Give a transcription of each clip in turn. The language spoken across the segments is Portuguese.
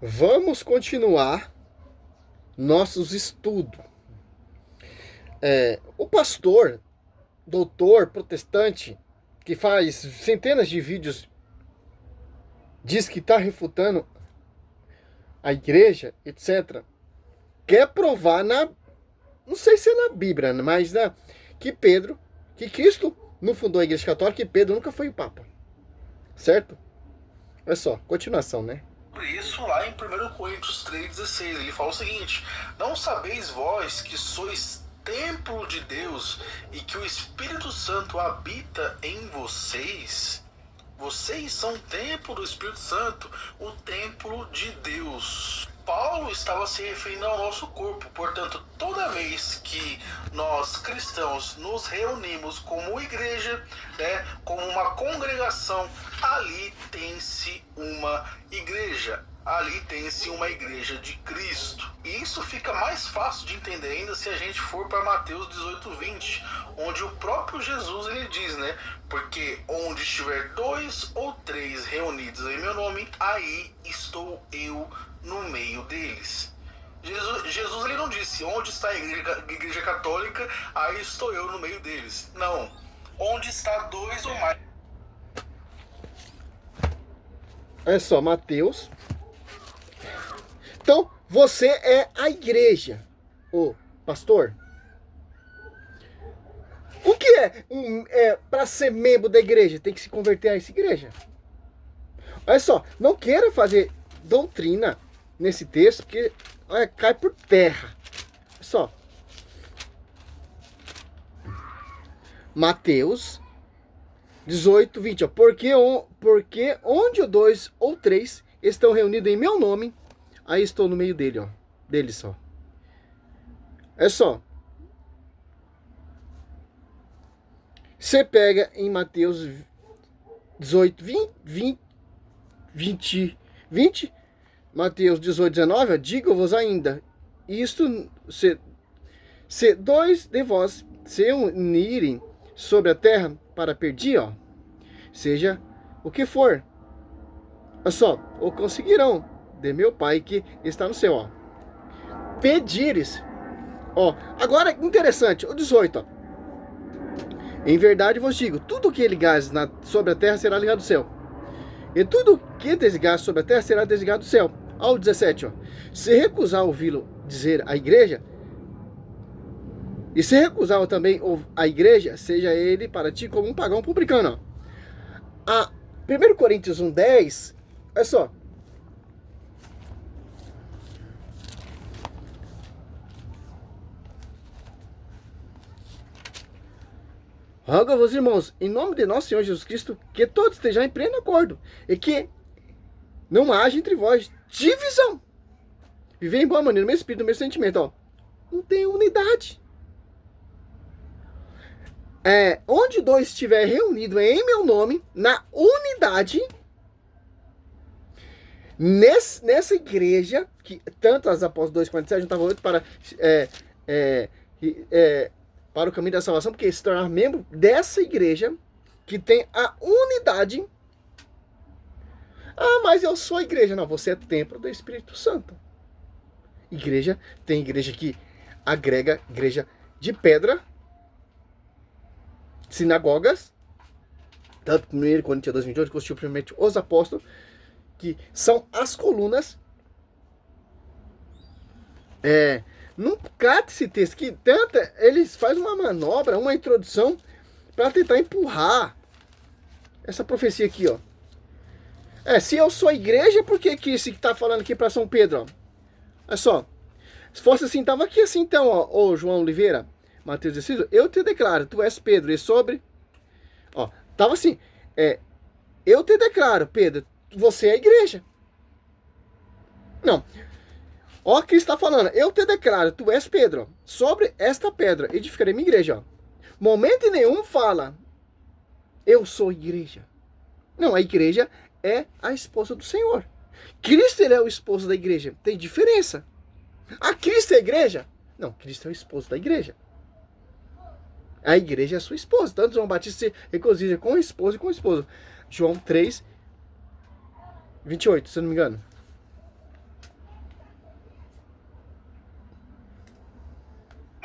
Vamos continuar nossos estudos. O pastor, doutor protestante, que faz centenas de vídeos, diz que está refutando a igreja, etc., quer provar não sei se é na Bíblia, mas que Cristo não fundou a igreja católica e Pedro nunca foi o Papa. Certo? Olha só, continuação, né? Por isso, lá em 1 Coríntios 3,16, ele fala o seguinte: não sabeis vós que sois templo de Deus e que o Espírito Santo habita em vocês? Vocês são templo do Espírito Santo, o templo de Deus. Paulo estava se referindo ao nosso corpo, portanto, toda vez que nós cristãos nos reunimos como igreja, como uma congregação, ali tem-se uma igreja. Ali tem-se uma igreja de Cristo. E isso fica mais fácil de entender ainda se a gente for para Mateus 18:20, onde o próprio Jesus ele diz, porque onde estiver 2 ou 3 reunidos em meu nome, aí estou eu no meio deles. Jesus ele não disse, onde está a igreja católica, aí estou eu no meio deles. Não. Onde está 2 ou mais. Olha só, Mateus. Então, você é a igreja, ô pastor. O que para ser membro da igreja? Tem que se converter a essa igreja. Olha só, não queira fazer doutrina nesse texto, porque cai por terra. Olha só. Mateus 18:20, porque onde 2 ou 3 estão reunidos em meu nome, aí estou no meio deles só. É só. Você pega em Mateus 18, 20, Mateus 18, 19, digo-vos ainda, isto, se 2 de vós se unirem sobre a terra para pedir, seja o que for, olha só, ou conseguirão de meu Pai que está no céu, pedires, agora interessante, o 18, em verdade vos digo, tudo que ligares sobre a terra será ligado ao céu, e tudo que desligares sobre a terra será desligado do céu. Ao 17, se recusar ouvi-lo dizer à igreja, e se recusar também a igreja, seja ele para ti como um pagão publicano. A 1 Coríntios 1:10, olha só. Rogo-vos, irmãos, em nome de nosso Senhor Jesus Cristo, que todos estejam em pleno acordo, e que não haja entre vós divisão. Viver em boa maneira, no mesmo espírito, no mesmo sentimento. Não tem unidade. Onde 2 estiver reunido em meu nome, na unidade, nessa igreja, que tanto as apóstolos 2:47 juntavam 8 para o caminho da salvação, porque se tornar membro dessa igreja, que tem a unidade. Mas eu sou a igreja. Não, você é templo do Espírito Santo. Tem igreja que agrega igreja de pedra, sinagogas, tanto 1 Coríntios 2:28, constituiu primeiramente os apóstolos, que são as colunas. Não cate esse texto, que eles fazem uma manobra, uma introdução, para tentar empurrar essa profecia aqui, se eu sou a igreja, por que esse que está falando aqui para São Pedro, Olha só, se fosse assim, tava aqui assim então, ô João Oliveira, Mateus 16, eu te declaro, tu és Pedro, e sobre, tava assim, eu te declaro, Pedro, você é a igreja. Não, que está falando, eu te declaro, tu és Pedro, sobre esta pedra edificarei minha igreja. Momento nenhum fala, eu sou igreja. Não, a igreja é a esposa do Senhor. Cristo, ele é o esposo da igreja. Tem diferença. Cristo é a igreja? Não, Cristo é o esposo da igreja. A igreja é a sua esposa. Tanto João Batista se regozija com a esposa e com o esposo. João 3, 28, se eu não me engano.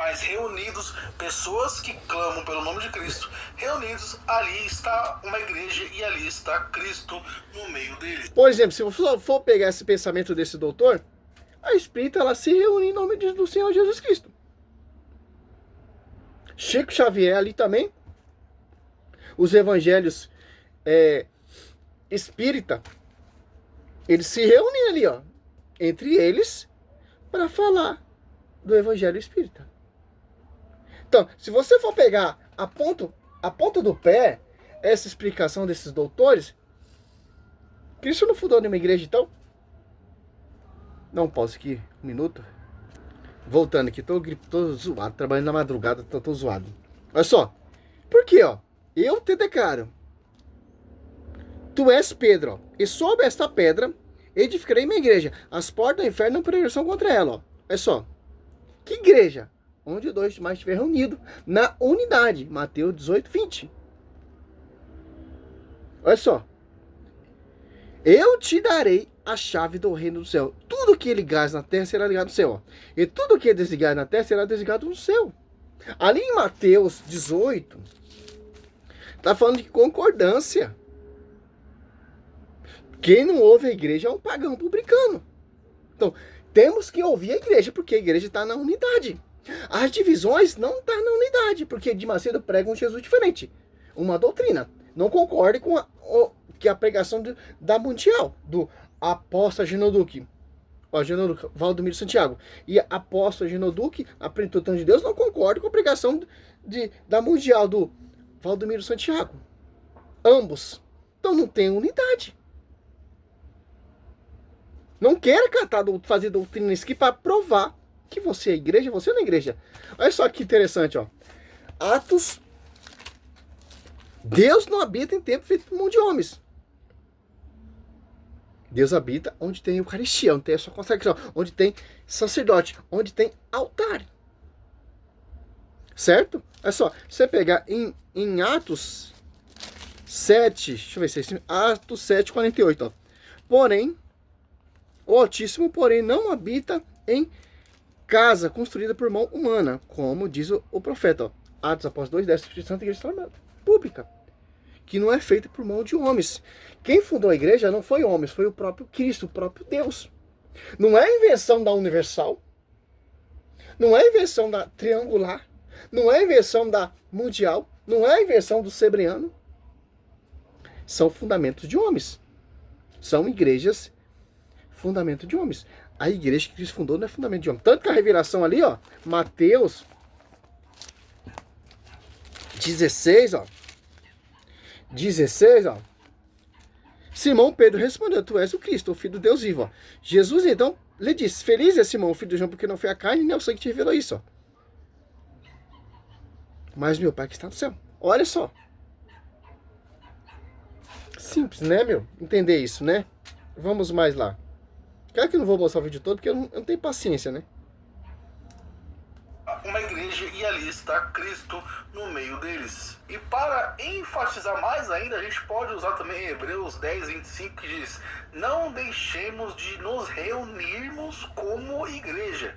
mas reunidos, pessoas que clamam pelo nome de Cristo, reunidos, ali está uma igreja e ali está Cristo no meio deles. Por exemplo, se você for pegar esse pensamento desse doutor, a espírita ela se reúne em nome do Senhor Jesus Cristo. Chico Xavier ali também, os evangelhos espírita, eles se reúnem ali, ó, entre eles, para falar do evangelho espírita. Então, se você for pegar a ponta do pé, essa explicação desses doutores, Cristo não fundou nenhuma igreja, então? Não posso aqui, um minuto. Voltando aqui, tô zoado, trabalhando na madrugada, tô zoado. Olha só, por quê, ó? Eu te declaro, tu és Pedro, ó, e sobre esta pedra edificarei minha igreja. As portas do inferno não prevalecerão contra ela, ó. Olha só, que igreja? Onde dois mais estiver reunidos na unidade. Mateus 18, 20. Olha só. Eu te darei a chave do reino do céu. Tudo que ligares na terra será ligado no céu. Ó. E tudo que desligares na terra será desligado no céu. Ali em Mateus 18, está falando de concordância. Quem não ouve a igreja é um pagão publicano. Então, temos que ouvir a igreja, porque a igreja está na unidade. As divisões não estão na unidade, porque de Macedo prega um Jesus diferente. Uma doutrina. Não concorde com a pregação da Mundial, do apóstolo Genoduque. O Genoduque, Valdomiro Santiago. E a apóstolo Genoduque, a plenitude de Deus, não concorda com a pregação da Mundial, do Valdomiro Santiago. Ambos. Então não tem unidade. Não quero fazer doutrina aqui para provar que você é igreja, você não é igreja. Olha só que interessante, ó. Atos. Deus não habita em templo feito por mão de homens. Deus habita onde tem Eucaristia, onde tem a sua consagração, onde tem sacerdote, onde tem altar. Certo? Olha só, você pegar em Atos 7, deixa eu ver se é Atos 7, 48, ó. Porém, o Altíssimo, porém, não habita em casa construída por mão humana, como diz o profeta. Ó. Atos após 2, 10, Espírito Santo, igreja pública, que não é feita por mão de homens. Quem fundou a igreja não foi homens, foi o próprio Cristo, o próprio Deus. Não é invenção da Universal, não é invenção da Triangular, não é invenção da Mundial, não é invenção do Sebriano. São fundamentos de homens. São igrejas fundamento de homens. A igreja que Cristo fundou não é fundamento de homem. Tanto que a revelação ali, ó, Mateus 16, ó. 16, ó. Simão Pedro respondeu, tu és o Cristo, o Filho do Deus vivo, ó. Jesus então lhe disse, feliz é Simão, filho de João, porque não foi a carne nem o sangue que te revelou isso, ó. Mas meu Pai que está no céu. Olha só. Simples, né, meu? Entender isso, né? Vamos mais lá. Claro que eu não vou mostrar o vídeo todo, porque eu não tenho paciência, né? Uma igreja e ali está Cristo no meio deles. E para enfatizar mais ainda, a gente pode usar também Hebreus 10, 25, que diz: não deixemos de nos reunirmos como igreja.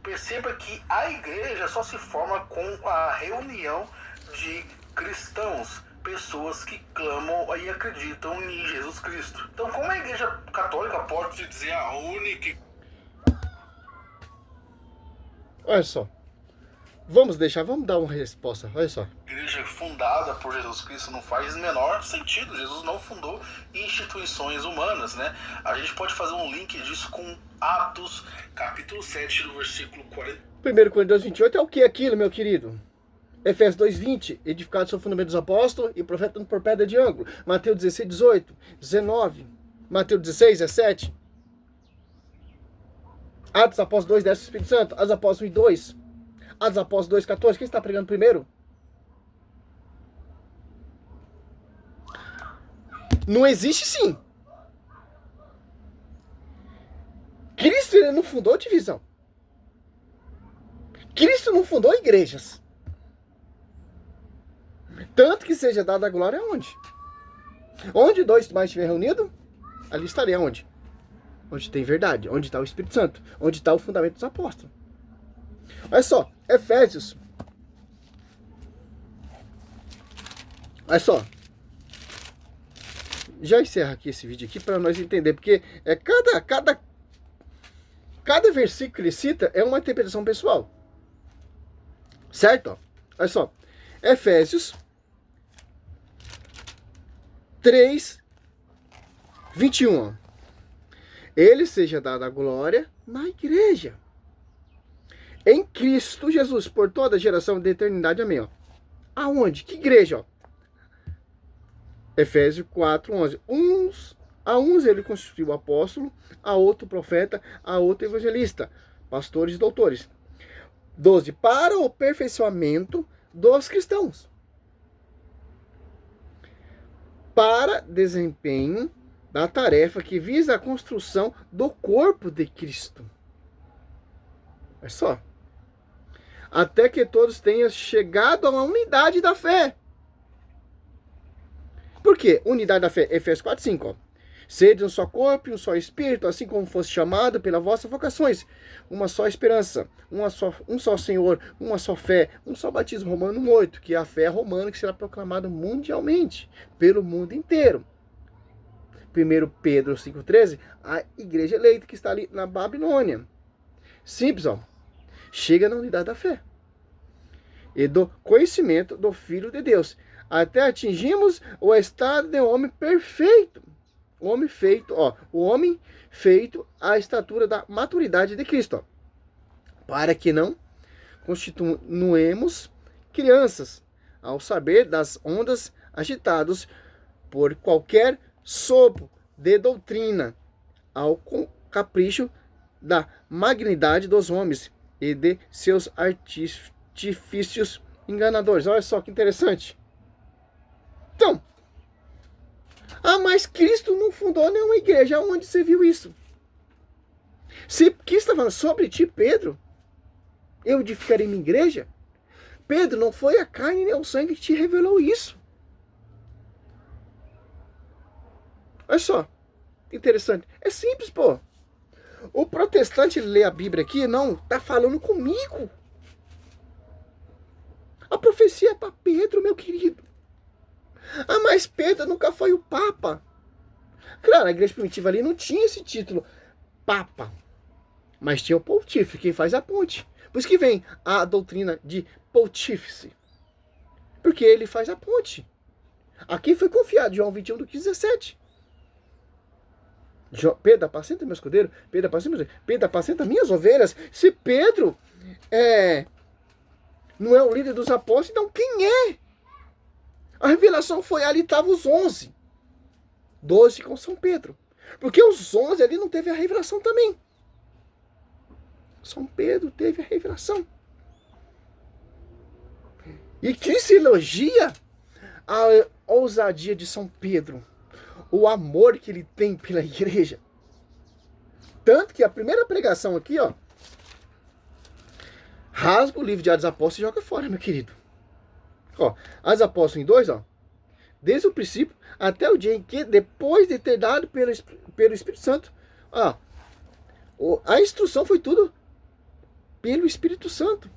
Perceba que a igreja só se forma com a reunião de cristãos, pessoas que clamam e acreditam em Jesus Cristo. Então, como a igreja católica pode se dizer a única... Olha só. Vamos dar uma resposta, olha só. Igreja fundada por Jesus Cristo não faz o menor sentido. Jesus não fundou instituições humanas, né? A gente pode fazer um link disso com Atos, capítulo 7, do versículo 40. 1 Coríntios 28 é o que aquilo, meu querido? Efésios 2:20, edificado sobre o fundamento dos apóstolos e profeta por pedra de ângulo. Mateus 16, 18, 19, Mateus 16, 17. Atos Apóstolos 2, 10, Espírito Santo. Atos Apóstolos 1 e 2. Atos Apóstolos 2, 14. Quem está pregando primeiro? Não existe sim. Cristo ele não fundou divisão. Cristo não fundou igrejas. Tanto que seja dada a glória aonde? Onde dois mais estiver reunidos, ali estarei aonde? Onde tem verdade, onde está o Espírito Santo, onde está o fundamento dos apóstolos. Olha só, Efésios. Olha só. Já encerro aqui esse vídeo aqui para nós entender, porque cada versículo que ele cita é uma interpretação pessoal. Certo? Olha só. Efésios 3, 21. Ele seja dado a glória na igreja, em Cristo Jesus, por toda a geração da eternidade. Amém. Ó. Aonde? Que igreja? Ó? Efésios 4, 11. A uns ele constituiu apóstolo, a outro profeta, a outro evangelista, pastores e doutores. 12. Para o aperfeiçoamento dos cristãos, para desempenho da tarefa que visa a construção do corpo de Cristo. É só. Até que todos tenham chegado a uma unidade da fé. Por quê? Unidade da fé. Efésios 4, 5. Ó. Sede um só corpo e um só espírito, assim como fosse chamado pelas vossas vocações. Uma só esperança, um só Senhor, uma só fé, um só batismo. Romano 8, que é a fé romana que será proclamada mundialmente, pelo mundo inteiro. 1 Pedro 5,13, a igreja eleita que está ali na Babilônia. Simples, ó. Chega na unidade da fé e do conhecimento do Filho de Deus, até atingimos o estado de homem perfeito. O homem feito, ó, o homem feito à estatura da maturidade de Cristo, ó, para que não constituamos crianças ao saber das ondas agitadas por qualquer sopro de doutrina, ao capricho da malignidade dos homens e de seus artifícios enganadores. Olha só que interessante. Então, mas Cristo não fundou nenhuma igreja. Onde você viu isso? Se Cristo está falando sobre ti, Pedro, eu edificarei minha igreja. Pedro, não foi a carne nem o sangue que te revelou isso. Olha só, interessante. É simples, pô. O protestante lê a Bíblia aqui, não, tá falando comigo. A profecia é para Pedro, meu querido. Mas Pedro nunca foi o Papa. Claro, a igreja primitiva ali não tinha esse título, Papa. Mas tinha o pontífice, quem faz a ponte. Por isso que vem a doutrina de pontífice. Porque ele faz a ponte. Aqui foi confiado, João 21, do 17. Pedro, apacenta meu escudeiro. Pedro, apacenta minhas ovelhas. Se Pedro não é o líder dos apóstolos, então quem é? A revelação foi ali, estavam os 11. 12 com São Pedro. Porque os 11 ali não teve a revelação também. São Pedro teve a revelação. E que se elogia a ousadia de São Pedro. O amor que ele tem pela igreja. Tanto que a primeira pregação aqui, ó, rasga o livro de Atos dos Apóstolos e joga fora, meu querido. Ó, Atos dos Apóstolos em 2, ó, desde o princípio até o dia em que, depois de ter dado pelo Espírito Santo, ó, a instrução foi tudo pelo Espírito Santo.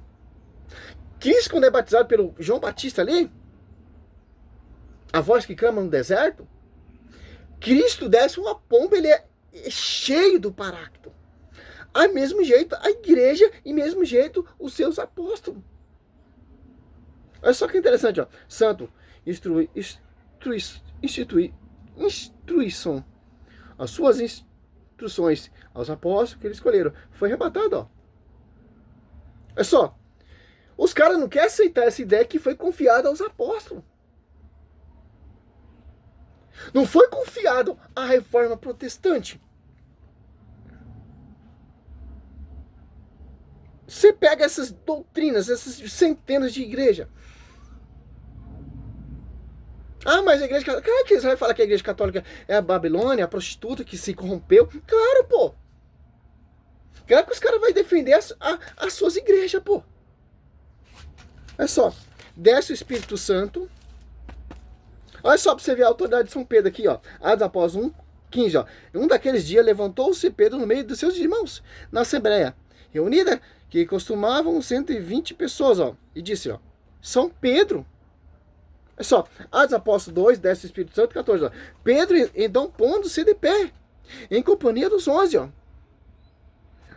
Cristo, quando é batizado pelo João Batista ali, a voz que clama no deserto, Cristo desce uma pomba, ele é cheio do Paráclito. Ao mesmo jeito a igreja e mesmo jeito os seus apóstolos. Olha só que interessante, ó. Santo, instruição. As suas instruções aos apóstolos que eles escolheram. Foi arrebatado, ó. É só. Os caras não querem aceitar essa ideia que foi confiada aos apóstolos. Não foi confiado à reforma protestante. Você pega essas doutrinas, essas centenas de igrejas. Mas a igreja católica... Claro que você vai falar que a igreja católica é a Babilônia, a prostituta que se corrompeu. Claro, pô. Claro que os caras vão defender as suas igrejas, pô. Olha só. Desce o Espírito Santo. Olha só para você ver a autoridade de São Pedro aqui, ó. Atos Apóstolos 1, 15, ó. Um daqueles dias levantou-se Pedro no meio dos seus irmãos, na Assembleia reunida, que costumavam 120 pessoas, ó. E disse, ó, São Pedro. É só, Atos Apóstolos 2, 10 Espírito Santo, 14, ó. Pedro, então, pondo-se de pé, em companhia dos 11, ó.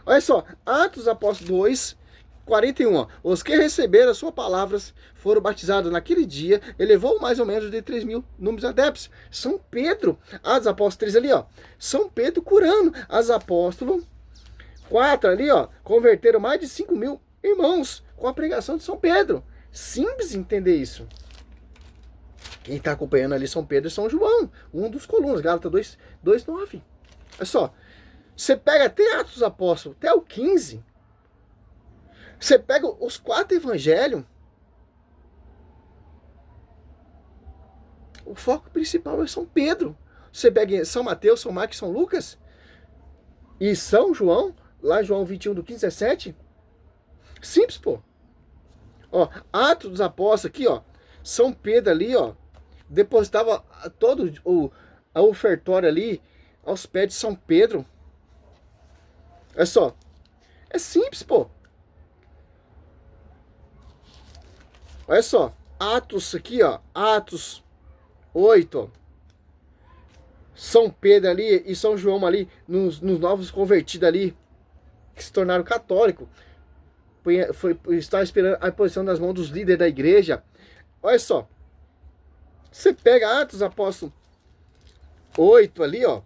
Olha só, Atos Apóstolos 2, 41, ó. Os que receberam as suas palavras foram batizados naquele dia, elevou mais ou menos de 3.000 números adeptos. São Pedro, Atos Apóstolos 3 ali, ó. São Pedro curando. As apóstolos 4 ali, ó. Converteram mais de 5.000 irmãos com a pregação de São Pedro. Simples entender isso. Quem está acompanhando ali São Pedro e São João, um dos colunas, Gálatas 2:9. Olha só, você pega até Atos dos Apóstolos, até o 15, você pega os 4 evangelhos, o foco principal é São Pedro. Você pega São Mateus, São Marcos, São Lucas e São João, lá João 21 do 15 a 17. Simples, pô. Ó, Atos dos Apóstolos aqui, ó. São Pedro ali, ó, depositava todo a ofertória ali aos pés de São Pedro. Olha só. É simples, pô. Olha só. Atos aqui, ó. Atos 8, ó. São Pedro ali e São João ali, nos novos convertidos ali, que se tornaram católicos. Estava esperando a posição das mãos dos líderes da igreja. Olha só. Você pega Atos Apóstolos 8 ali, ó.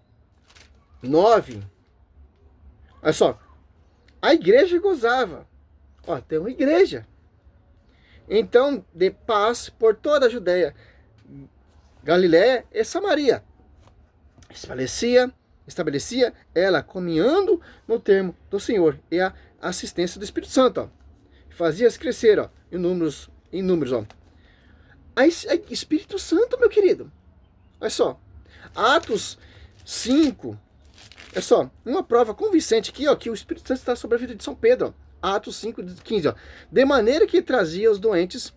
9. Olha só. A igreja gozava. Ó, tem uma igreja. Então, de paz por toda a Judéia, Galiléia e Samaria. Estabelecia ela caminhando no termo do Senhor e a assistência do Espírito Santo, ó. Fazia-as crescer, ó, em números, ó. Espírito Santo, meu querido. Olha só. Atos 5. É só uma prova convincente aqui, ó, que o Espírito Santo está sobre a vida de São Pedro, ó. Atos 5, 15, ó. De maneira que trazia os doentes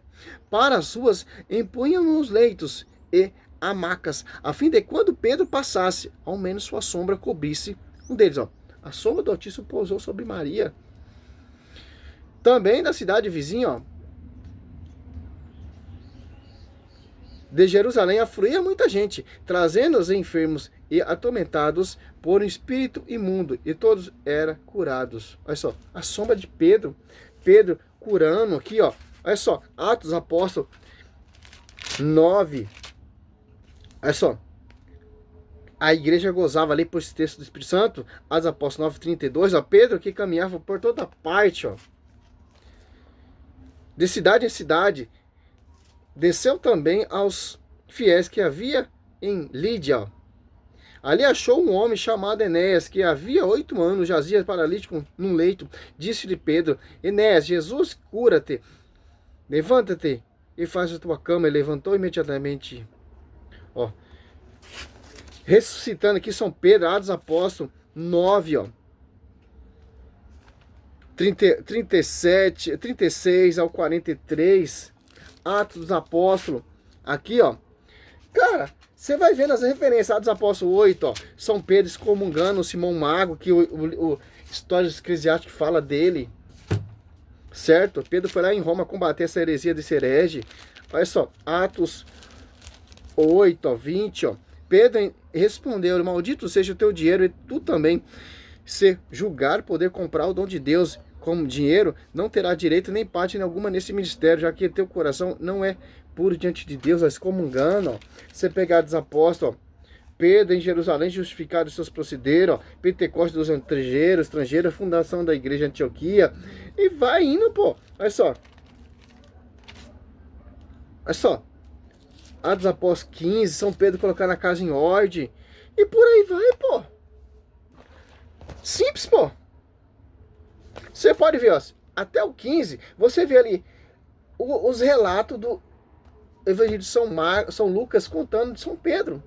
para as ruas, empunham nos leitos e hamacas, a fim de quando Pedro passasse, ao menos sua sombra cobrisse um deles, ó. A sombra do Altíssimo pousou sobre Maria. Também da cidade vizinha, ó, de Jerusalém, afluía muita gente, trazendo os enfermos e atormentados por um espírito imundo, e todos eram curados. Olha só, a sombra de Pedro curando aqui, ó. Olha só, Atos Apóstolos 9. Olha só, a igreja gozava ali por esse texto do Espírito Santo. Atos Apóstolos 9:32, ó, Pedro que caminhava por toda parte, ó, de cidade em cidade, desceu também aos fiéis que havia em Lídia, ó. Ali achou um homem chamado Enéas, que havia 8 anos jazia paralítico num leito. Disse-lhe Pedro: Enéas, Jesus cura-te, levanta-te e faz a tua cama. E levantou imediatamente. Ó, ressuscitando aqui São Pedro, Atos Apóstolos 9, ó, 37, 36 ao 43, Atos dos Apóstolos, aqui, ó. Cara, você vai vendo as referências, Atos dos Apóstolos 8, ó, São Pedro excomungando o Simão Mago, que o Histórias Eclesiásticas fala dele, certo? Pedro foi lá em Roma combater essa heresia desse herege. Olha só, Atos 8, ó, 20, ó. Pedro respondeu: maldito seja o teu dinheiro e tu também, se julgar poder comprar o dom de Deus como dinheiro, não terá direito nem parte nenhuma nesse ministério, já que teu coração não é puro diante de Deus. Excomungando, ó. Você pegar dos apóstolos, ó, Pedro em Jerusalém justificado os seus procederos, ó, Pentecostes dos estrangeiros, fundação da igreja Antioquia, e vai indo, pô. Olha só. Olha só. Atos Apóstolos 15, São Pedro colocando a casa em ordem, e por aí vai, pô. Simples, pô. Você pode ver, ó, até o 15, você vê ali os relatos do Evangelho de São Lucas contando de São Pedro.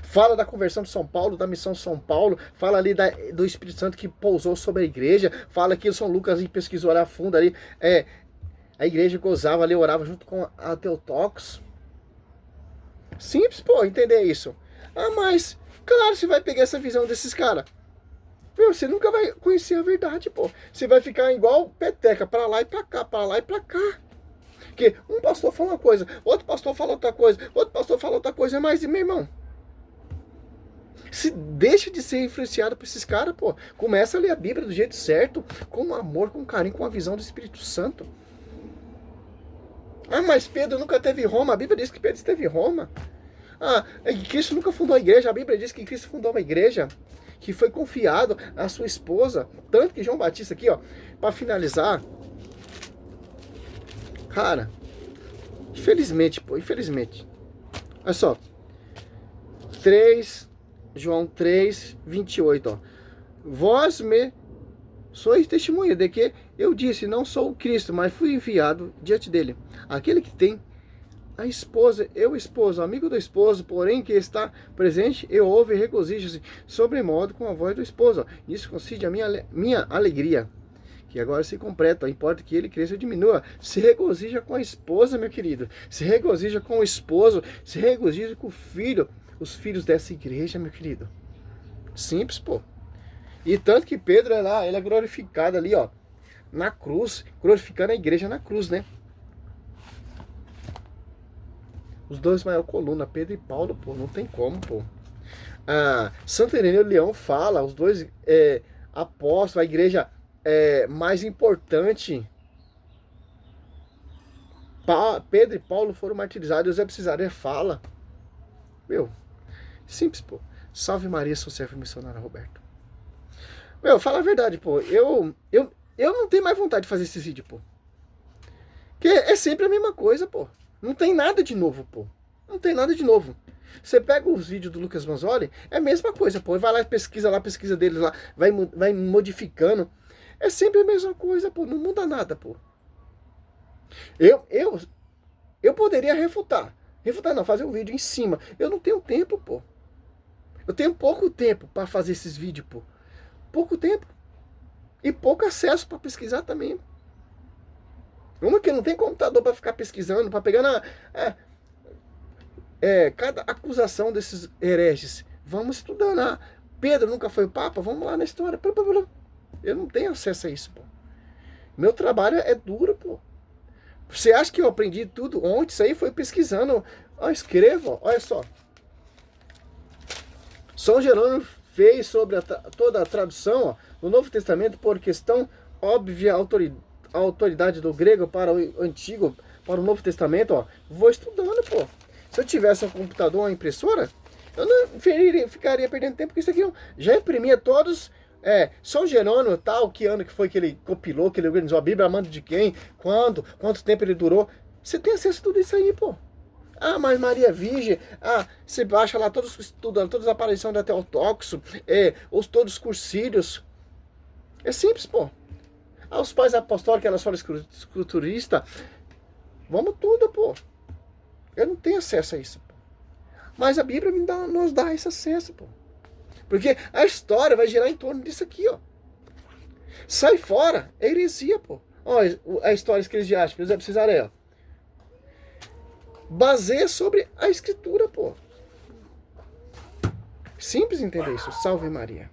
Fala da conversão de São Paulo, da missão de São Paulo, fala ali do Espírito Santo que pousou sobre a igreja, fala que São Lucas ali pesquisou lá a fundo ali, a igreja gozava ali, orava junto com a Teotocos. Simples, pô, entender isso. Ah, mas, claro, você vai pegar essa visão desses caras. Meu, você nunca vai conhecer a verdade, pô. Você vai ficar igual peteca, pra lá e pra cá, pra lá e pra cá. Porque um pastor fala uma coisa, outro pastor fala outra coisa, outro pastor fala outra coisa, mas, meu irmão, se deixa de ser influenciado por esses caras, pô. Começa a ler a Bíblia do jeito certo, com amor, com carinho, com a visão do Espírito Santo. Ah, mas Pedro nunca teve Roma. A Bíblia diz que Pedro esteve em Roma. Ah, Cristo nunca fundou a igreja. A Bíblia diz que Cristo fundou uma igreja que foi confiado à sua esposa. Tanto que João Batista aqui, ó, para finalizar, cara, infelizmente, pô, infelizmente. Olha só. João 3, 28, ó. Vós me sois testemunha de que eu disse, não sou o Cristo, mas fui enviado diante dele. Aquele que tem a esposa, eu esposo, amigo do esposo, porém que está presente, eu ouve e regozijo-se sobremodo com a voz do esposo. Isso consiste a minha alegria, que agora se completa, importa que ele cresça ou diminua. Se regozija com a esposa, meu querido. Se regozija com o esposo, se regozija com o filho, os filhos dessa igreja, meu querido. Simples, pô. E tanto que Pedro é lá, ele é glorificado ali, ó, na cruz, glorificando a igreja na cruz, né? Os dois maiores colunas, Pedro e Paulo, pô, não tem como, pô. Santo Ireneu Leão fala, os dois apóstolos, a igreja mais importante. Pedro e Paulo foram martirizados, José Cesareia fala. Meu, simples, pô. Salve Maria, sou servo missionário Roberto. Meu, fala a verdade, pô. Eu não tenho mais vontade de fazer esse vídeo, pô. Porque é sempre a mesma coisa, pô. Não tem nada de novo, pô. Não tem nada de novo. Você pega os vídeos do Lucas Manzoli, é a mesma coisa, pô. Vai lá e pesquisa lá, pesquisa deles lá, vai modificando. É sempre a mesma coisa, pô. Não muda nada, pô. Eu poderia refutar. Refutar não, fazer um vídeo em cima. Eu não tenho tempo, pô. Eu tenho pouco tempo para fazer esses vídeos, pô. Pouco tempo. E pouco acesso para pesquisar também. Uma que não tem computador para ficar pesquisando, para pegar cada acusação desses hereges. Vamos estudando. Pedro nunca foi papa? Vamos lá na história. Eu não tenho acesso a isso, pô. Meu trabalho é duro, pô. Você acha que eu aprendi tudo ontem? Isso aí foi pesquisando. Ó, escreva, olha só. São Jerônimo fez sobre toda a tradução do Novo Testamento por questão óbvia autoridade do grego para o Antigo, para o Novo Testamento, ó. Vou estudando, pô. Se eu tivesse um computador, uma impressora, eu não ficaria perdendo tempo, porque isso aqui eu já imprimia todos. São Jerônimo, tal, que ano que foi que ele compilou, que ele organizou a Bíblia, a mando de quem, quanto tempo ele durou. Você tem acesso a tudo isso aí, pô. Mas Maria Virgem, você baixa lá todos os estudos, todas as aparições da Teotóxo, todos os cursílios. É simples, pô. Os pais apostólicos, que elas foram esculturistas. Vamos tudo, pô. Eu não tenho acesso a isso, pô. Mas a Bíblia nos dá esse acesso, pô. Porque a história vai girar em torno disso aqui, ó. Sai fora, é heresia, pô. Olha a história eclesiástica, José Cesareia. Baseia sobre a escritura, pô. Simples entender isso. Salve Maria.